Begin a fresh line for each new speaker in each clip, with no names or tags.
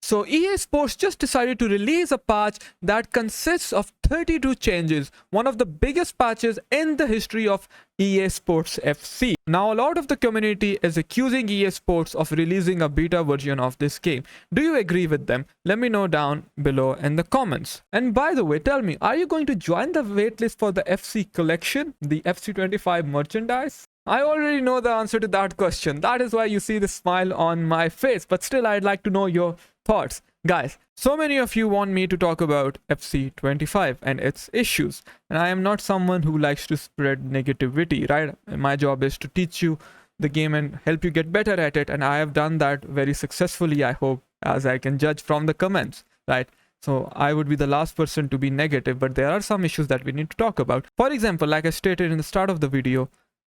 So EA Sports just decided to release a patch that consists of 32 changes, one of the biggest patches in the history of EA Sports FC. Now a lot of the community is accusing EA Sports of releasing a beta version of this game. Do you agree with them? Let me know down below in the comments. And by the way, tell me, are you going to join the waitlist for the FC collection, the FC25 merchandise? I already know the answer to that question. That is why you see the smile on my face. But still, I'd like to know your thoughts. Guys, so many of you want me to talk about FC25 and its issues. And I am not someone who likes to spread negativity, right? My job is to teach you the game and help you get better at it. And I have done that very successfully, I hope, as I can judge from the comments, right? So I would be the last person to be negative, but there are some issues that we need to talk about. For example, like I stated in the start of the video,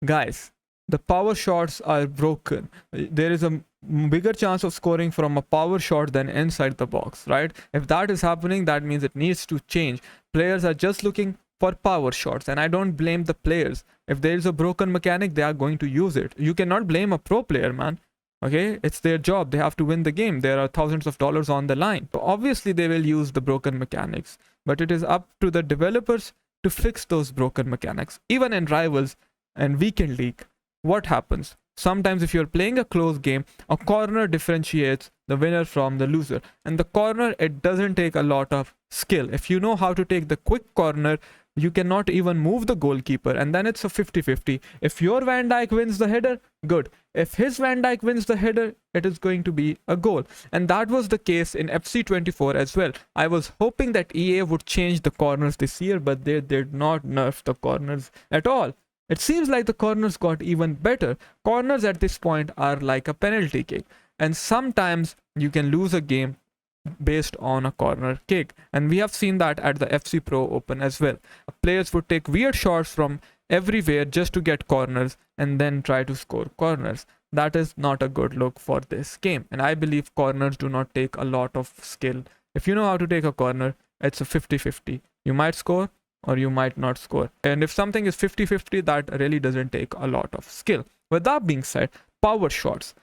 guys, the power shots are broken. There is a bigger chance of scoring from a power shot than inside the box, right? If that is happening, that means it needs to change. Players are just looking for power shots, and I don't blame the players. If there is a broken mechanic, they are going to use it. You cannot blame a pro player, man. Okay, it's their job. They have to win the game. There are thousands of dollars on the line. So obviously, they will use the broken mechanics, but it is up to the developers to fix those broken mechanics. Even in Rivals and Weekend League, what happens? Sometimes if you're playing a close game, a corner differentiates the winner from the loser. And the corner, it doesn't take a lot of skill. If you know how to take the quick corner, you cannot even move the goalkeeper, and then it's a 50-50. If your Van Dijk wins the header, good. If his Van Dijk wins the header, it is going to be a goal. And that was the case in FC24 as well. I was hoping that EA would change the corners this year, but they did not nerf the corners at all. It seems like the corners got even better. Corners at this point are like a penalty kick, and sometimes you can lose a game based on a corner kick, and we have seen that at the FC Pro Open as well. Players would take weird shots from everywhere just to get corners and then try to score corners. That is not a good look for this game, and I believe corners do not take a lot of skill. If you know how to take a corner, it's a 50-50. You might score or you might not score, and if something is 50-50, that really doesn't take a lot of skill. With that being said, power shots.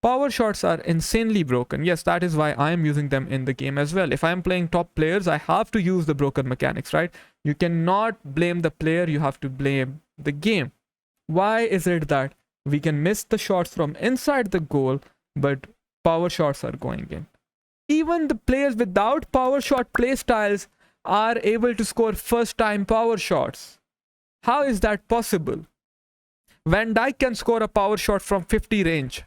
Power shots are insanely broken. Yes, that is why I am using them in the game as well. If I am playing top players, I have to use the broken mechanics, right? You cannot blame the player, you have to blame the game. Why is it that we can miss the shots from inside the goal, but power shots are going in? Even the players without power shot play styles are able to score first time power shots. How is that possible? Van Dijk can score a power shot from 50 range.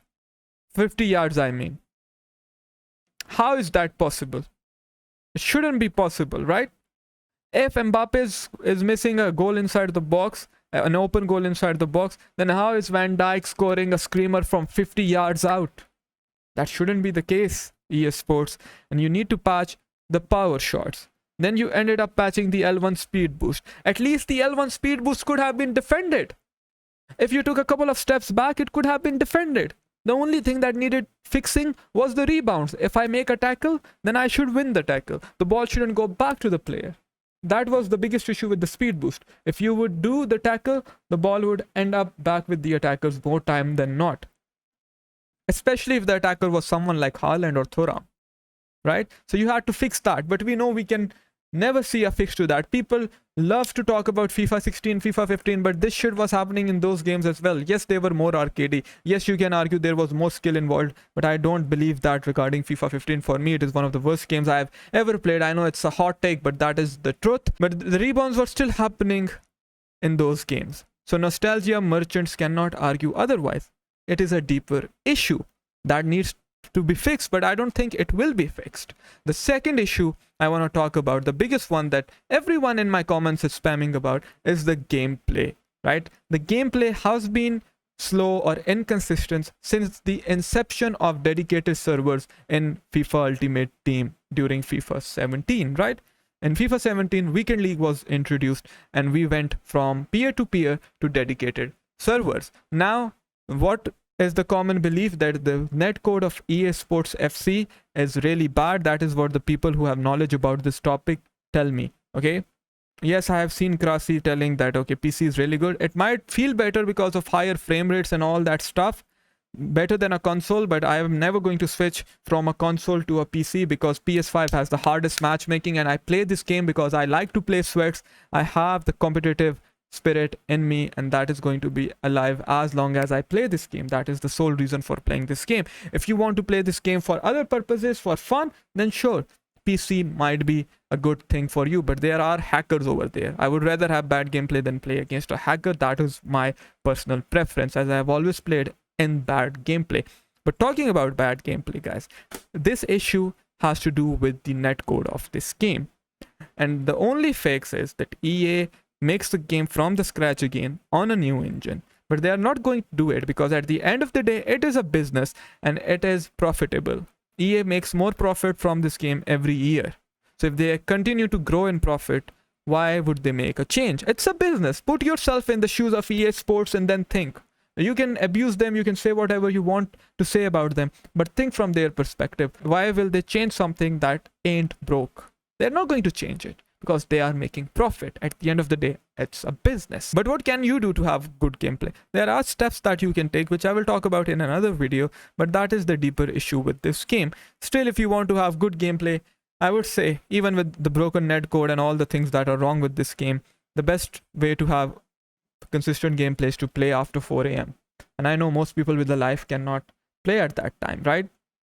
50 yards, I mean. How is that possible? It shouldn't be possible, right? If Mbappe is missing a goal inside the box, an open goal inside the box, then how is Van Dijk scoring a screamer from 50 yards out? That shouldn't be the case, EA Sports. And you need to patch the power shots. Then you ended up patching the L1 speed boost. At least the L1 speed boost could have been defended. If you took a couple of steps back, it could have been defended. The only thing that needed fixing was the rebounds. If I make a tackle, then I should win the tackle. The ball shouldn't go back to the player. That was the biggest issue with the speed boost. If you would do the tackle, the ball would end up back with the attackers more time than not. Especially if the attacker was someone like Haaland or Thuram, right? So you had to fix that. But we know we can never see a fix to that. People love to talk about FIFA 16, FIFA 15, but this shit was happening in those games as well. Yes, they were more arcadey. Yes, you can argue there was more skill involved, but I don't believe that regarding FIFA 15. For me, it is one of the worst games I have ever played. I know it's a hot take, but that is the truth. But the rebounds were still happening in those games. So nostalgia merchants cannot argue otherwise. It is a deeper issue that needs to be fixed, but I don't think it will be fixed. The second issue I want to talk about, the biggest one that everyone in my comments is spamming about, is the gameplay, right? The gameplay has been slow or inconsistent since the inception of dedicated servers in FIFA Ultimate Team during FIFA 17, right? In FIFA 17, Weekend League was introduced and we went from peer-to-peer to dedicated servers. Now, what is the common belief? That the netcode of EA Sports FC is really bad. That is what the people who have knowledge about this topic tell me, okay? Yes, I have seen Krasi telling that, okay, PC is really good. It might feel better because of higher frame rates and all that stuff, better than a console, but I am never going to switch from a console to a PC because PS5 has the hardest matchmaking, and I play this game because I like to play sweats. I have the competitive spirit in me, and that is going to be alive as long as I play this game. That is the sole reason for playing this game. If you want to play this game for other purposes, for fun, then sure, PC might be a good thing for you, but there are hackers over there. I would rather have bad gameplay than play against a hacker. That is my personal preference, as I have always played in bad gameplay. But talking about bad gameplay, guys, this issue has to do with the netcode of this game. And the only fix is that EA makes the game from the scratch again on a new engine. But they are not going to do it because at the end of the day, it is a business and it is profitable. EA makes more profit from this game every year. So if they continue to grow in profit, why would they make a change? It's a business. Put yourself in the shoes of EA Sports and then think. You can abuse them, you can say whatever you want to say about them, but think from their perspective. Why will they change something that ain't broke? They're not going to change it because they are making profit. At the end of the day, it's a business. But what can you do to have good gameplay? There are steps that you can take, which I will talk about in another video, but that is the deeper issue with this game. Still, if you want to have good gameplay, I would say, even with the broken netcode and all the things that are wrong with this game, the best way to have consistent gameplay is to play after 4 a.m. And I know most people with a life cannot play at that time, right?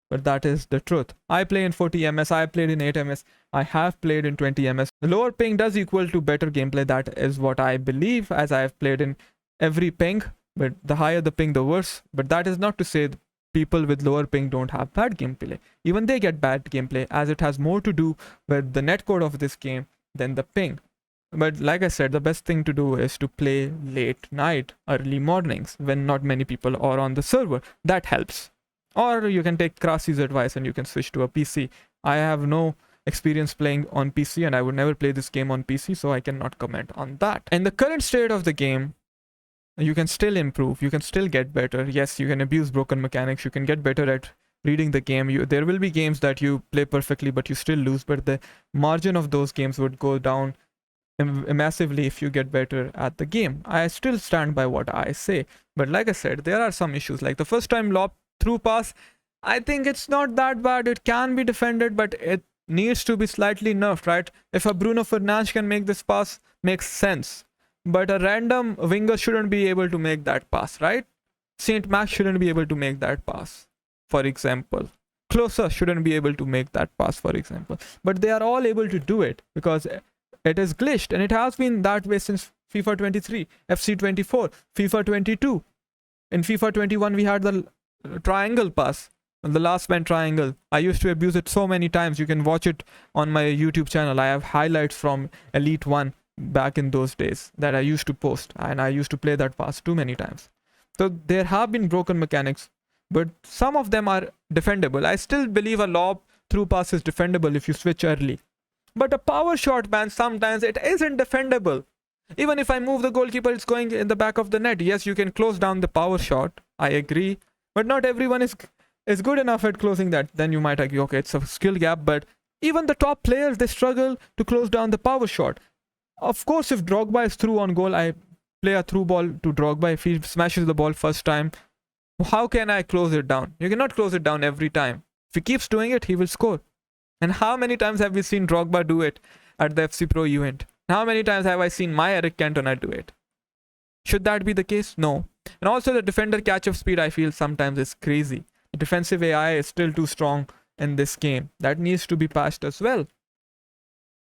But that is the truth. I play in 40 ms, I played in 8 ms, I have played in 20 ms. The lower ping does equal to better gameplay. That is what I believe, as I have played in every ping. But the higher the ping, the worse. But that is not to say people with lower ping don't have bad gameplay. Even they get bad gameplay, as it has more to do with the netcode of this game than the ping. But like I said, the best thing to do is to play late night, early mornings, when not many people are on the server. That helps. Or you can take Krasi's advice and you can switch to a PC. I have no experience playing on PC and I would never play this game on PC, so I cannot comment on that. In the current state of the game, you can still improve, you can still get better. Yes, you can abuse broken mechanics, you can get better at reading the game. There will be games that you play perfectly but you still lose, but the margin of those games would go down massively if you get better at the game. I still stand by what I say, but like I said, there are some issues, like the first time lob through pass. I think it's not that bad. It can be defended, but it needs to be slightly nerfed, right? If a Bruno Fernandes can make this pass, makes sense, but a random winger shouldn't be able to make that pass, right? Saint Max shouldn't be able to make that pass, for example. Closer shouldn't be able to make that pass, for example. But they are all able to do it because it is glitched, and it has been that way since FIFA 23, FC 24, FIFA 22. In FIFA 21, we had the triangle pass, the last man triangle. I used to abuse it so many times. You can watch it on my YouTube channel. I have highlights from Elite 1 back in those days that I used to post, and I used to play that pass too many times. So there have been broken mechanics, but some of them are defendable. I still believe a lob through pass is defendable if you switch early. But a power shot, man, sometimes it isn't defendable. Even if I move the goalkeeper, it's going in the back of the net. Yes, you can close down the power shot. I agree. But not everyone is good enough at closing that. Then you might argue, okay, it's a skill gap. But even the top players, they struggle to close down the power shot. Of course, if Drogba is through on goal, I play a through ball to Drogba. If he smashes the ball first time, how can I close it down? You cannot close it down every time. If he keeps doing it, he will score. And how many times have we seen Drogba do it at the FC Pro event? How many times have I seen my Eric Cantona do it? Should that be the case? No. And also the defender catch-up speed, I feel sometimes is crazy. The defensive AI is still too strong in this game. That needs to be patched as well.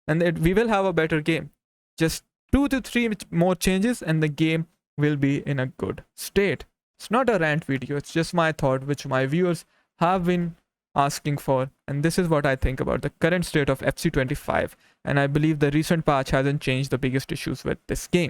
And we will have a better game. Just 2 to 3 more changes and the game will be in a good state. It's not a rant video. It's just my thought, which my viewers have been asking for, and this is what I think about the current state of FC 25, and I believe the recent patch hasn't changed the biggest issues with this game.